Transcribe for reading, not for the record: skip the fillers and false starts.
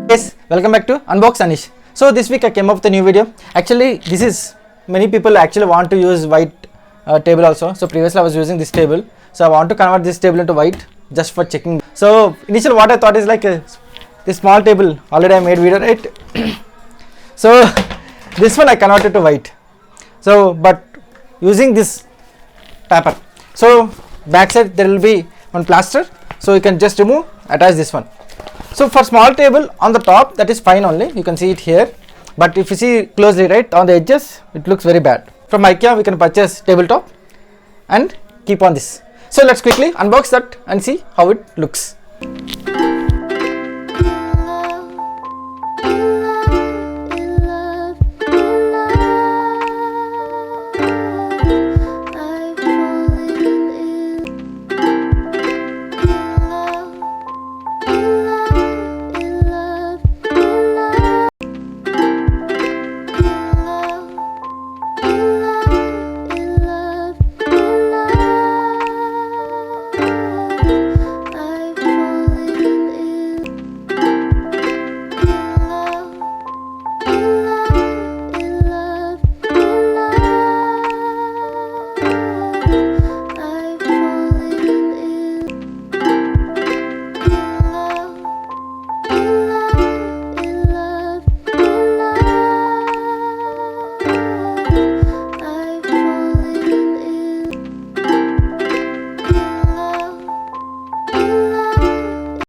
Yes, welcome back to Unbox Anish. So this week I came up with a new video. Actually, this is many people actually want to use white table also. So previously I was using this table. So I want to convert this table into white just for checking. So initially what I thought is like this small table. Already I made video, right? So this one I converted to white. So but using this paper. So backside there will be one plaster. So you can just remove, attach this one. So for small table on the top, that is fine only, you can see it here, but if you see closely, right, on the edges it looks very bad. From Ikea we can purchase tabletop and keep on this. So let's quickly unbox that and see how it looks.